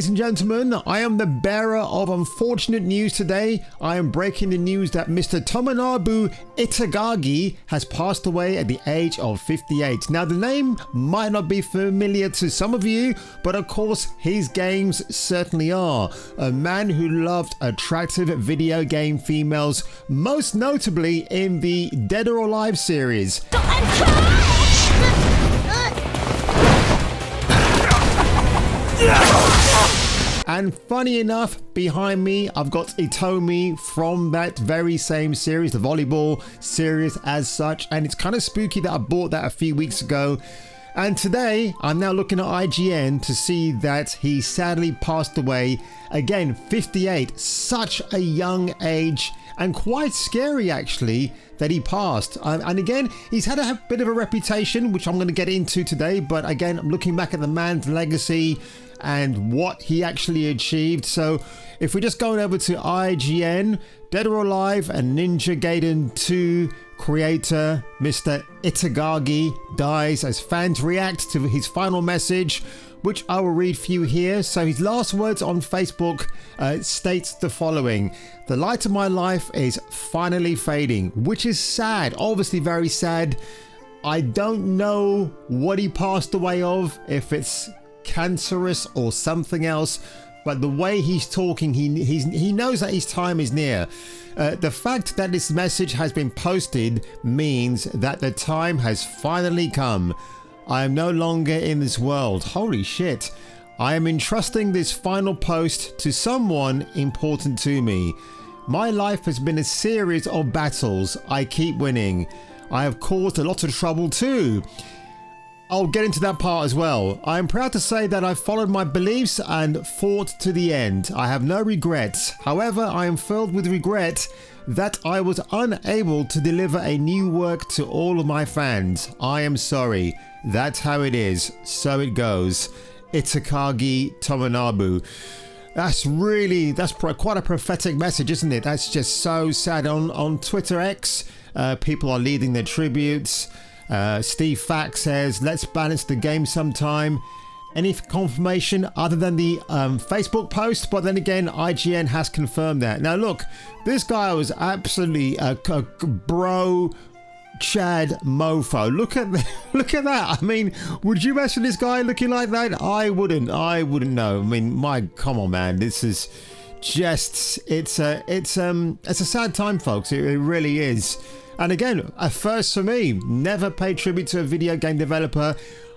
ladies and gentlemen, I am the bearer of unfortunate news today. I am breaking the news that Mr. Tomonobu Itagaki has passed away at the age of 58. Now, the name might not be familiar to some of you, but of course, his games certainly are. A man who loved attractive video game females, most notably in the Dead or Alive series. And funny enough, behind me, I've got Itomi from that very same series, the volleyball series as such. And it's kind of spooky that I bought that a few weeks ago. And today, I'm now looking at IGN to see that he sadly passed away. Again, 58, such a young age, and quite scary actually that he passed. And again, he's had a bit of a reputation, which I'm going to get into today. But again, I'm looking back at the man's legacy and what he actually achieved. So if we're just going over to IGN, Dead or Alive and Ninja Gaiden 2 creator Mr. Itagaki dies as fans react to his final message, which I will read for you here. So his last words on Facebook states the following: "The light of my life is finally fading," which is sad, obviously very sad. I don't know what he passed away of, if it's cancerous or something else, but the way he's talking, he knows that his time is near. The fact that this message has been posted means that the time has finally come. I am no longer in this world. Holy shit. I am entrusting this final post to someone important to me. My life has been a series of battles. I keep winning. I have caused a lot of trouble too. I'll get into that part as well. I am proud to say that I followed my beliefs and fought to the end. I have no regrets. However, I am filled with regret that I was unable to deliver a new work to all of my fans. I am sorry. That's how it is. So it goes. Itagaki Tomonobu. That's quite a prophetic message, isn't it? That's just so sad. On Twitter X, people are leading their tributes. Steve Fack says, "Let's balance the game sometime." Any confirmation other than the Facebook post? But then again, IGN has confirmed that. Now look, this guy was absolutely a bro Chad mofo. Look at that. I mean, would you mess with this guy looking like that? I wouldn't know. I mean, come on, man. This is just it's a sad time, folks. It really is. And again, a first for me. Never paid tribute to a video game developer.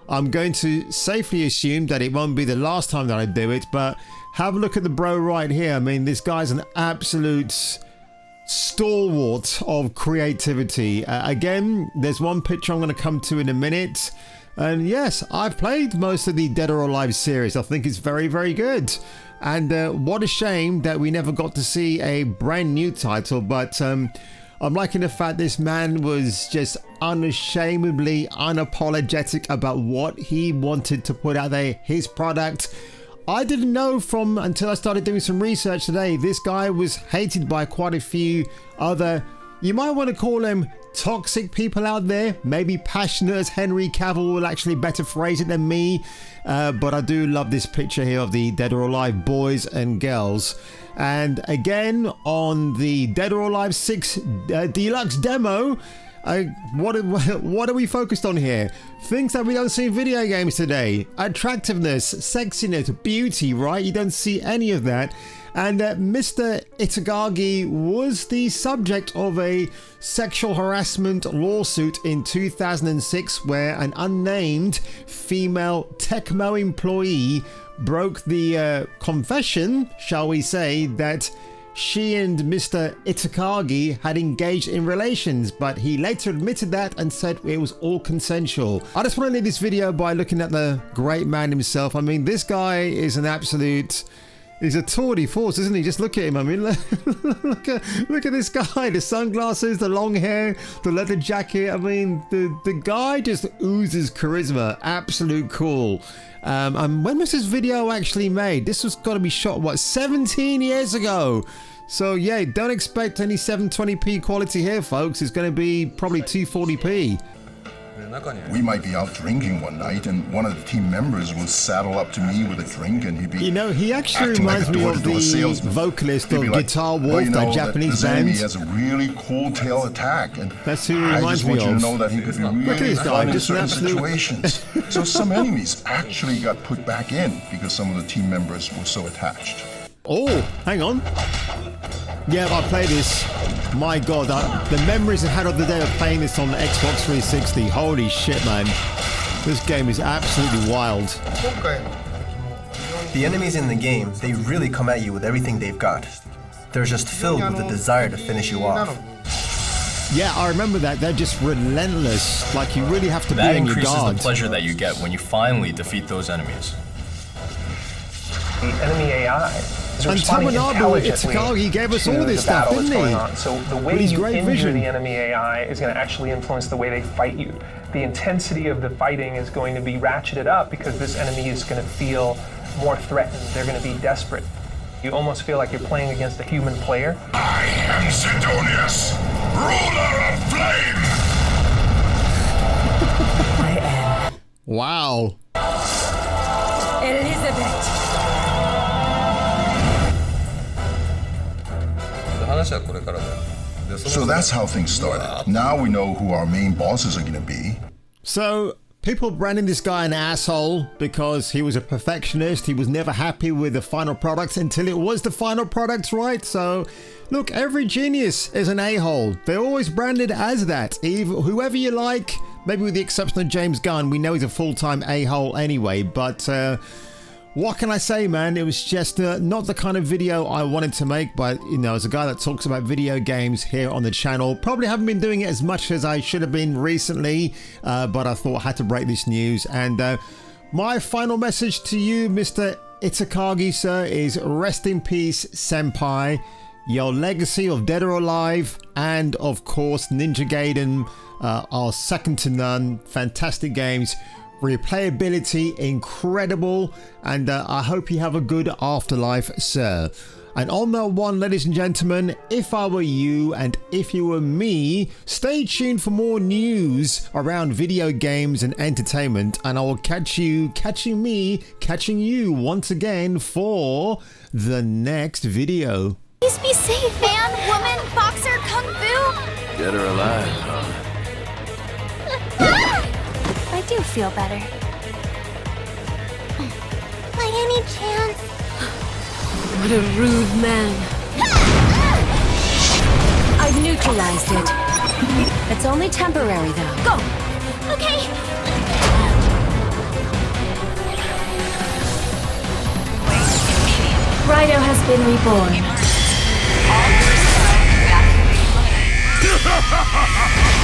I'm going to safely assume that it won't be the last time that I do it, but have a look at the bro right here. I mean, this guy's an absolute stalwart of creativity. Again, there's one picture I'm going to come to in a minute. And yes, I've played most of the Dead or Alive series. I think it's very, very good. And what a shame that we never got to see a brand new title, but I'm liking the fact this man was just unashamedly unapologetic about what he wanted to put out there, his product. I didn't know until I started doing some research today, this guy was hated by quite a few other, you might want to call them toxic people out there. Maybe passionate as Henry Cavill will actually better phrase it than me. But I do love this picture here of the Dead or Alive boys and girls. And again, on the Dead or Alive 6 deluxe demo, what are we focused on here? Things that we don't see in video games today. Attractiveness, sexiness, beauty, right? You don't see any of that. And Mr. Itagaki was the subject of a sexual harassment lawsuit in 2006 where an unnamed female Tecmo employee broke the confession, shall we say, that she and Mr. Itagaki had engaged in relations, but he later admitted that and said it was all consensual. I just want to leave this video by looking at the great man himself. I mean, this guy is an absolute... He's a tour de force, isn't he? Just look at him. I mean, look at this guy. The sunglasses, the long hair, the leather jacket. I mean, the guy just oozes charisma. Absolute cool. And when was this video actually made? This was got to be shot, what, 17 years ago? So yeah, don't expect any 720p quality here, folks. It's going to be probably 240p. We might be out drinking one night, and one of the team members will saddle up to me with a drink, and he'd be, you know, he actually acting reminds like a me of door-to-door the salesman. vocalist He'd of be like, Guitar "Well, Wolf, you that know Japanese this enemy band. has a really cool tail attack, and That's who he I reminds just me want you of. to know that he could be Look at really this guy, fun in just an certain absolute- situations." So some enemies actually got put back in because some of the team members were so attached. Oh, hang on. Yeah, I played this. My God, the memories I had of the day of playing this on the Xbox 360. Holy shit, man. This game is absolutely wild. The enemies in the game, they really come at you with everything they've got. They're just filled with the desire to finish you off. Yeah, I remember that. They're just relentless. Like, you really have to That be on your increases the guard. pleasure that you get when you finally defeat those enemies. The enemy AI is And responding Tomonobu intelligently Itagaki gave us to all this the stuff, battle that's didn't he? going on. So the way With his you great injure vision. the enemy AI is going to actually influence the way they fight you. The intensity of the fighting is going to be ratcheted up because this enemy is going to feel more threatened. They're going to be desperate. You almost feel like you're playing against a human player. I am Sidonius, ruler of flame! Wow. Elizabeth. So that's how things started. Now we know who our main bosses are going to be. So, people branding this guy an asshole because he was a perfectionist. He was never happy with the final product until it was the final product, right? So, look, every genius is an a-hole. They're always branded as that. Whoever you like, maybe with the exception of James Gunn, we know he's a full-time a-hole anyway. But what can I say, man? It was just not the kind of video I wanted to make. But, you know, as a guy that talks about video games here on the channel, probably haven't been doing it as much as I should have been recently. But I thought I had to break this news. And my final message to you, Mr. Itagaki, sir, is rest in peace, senpai. Your legacy of Dead or Alive and, of course, Ninja Gaiden are second to none. Fantastic games. Replayability incredible, and I hope you have a good afterlife, sir. And on that one, ladies and gentlemen, if I were you and if you were me, stay tuned for more news around video games and entertainment, and I will catch you catching you once again for the next video. Please be safe, man, woman, boxer, kung fu. Dead or alive? I do feel better. By any chance? What a rude man. I've neutralized it. It's only temporary, though. Go! Okay! Rhino has been reborn. All personnel evacuate.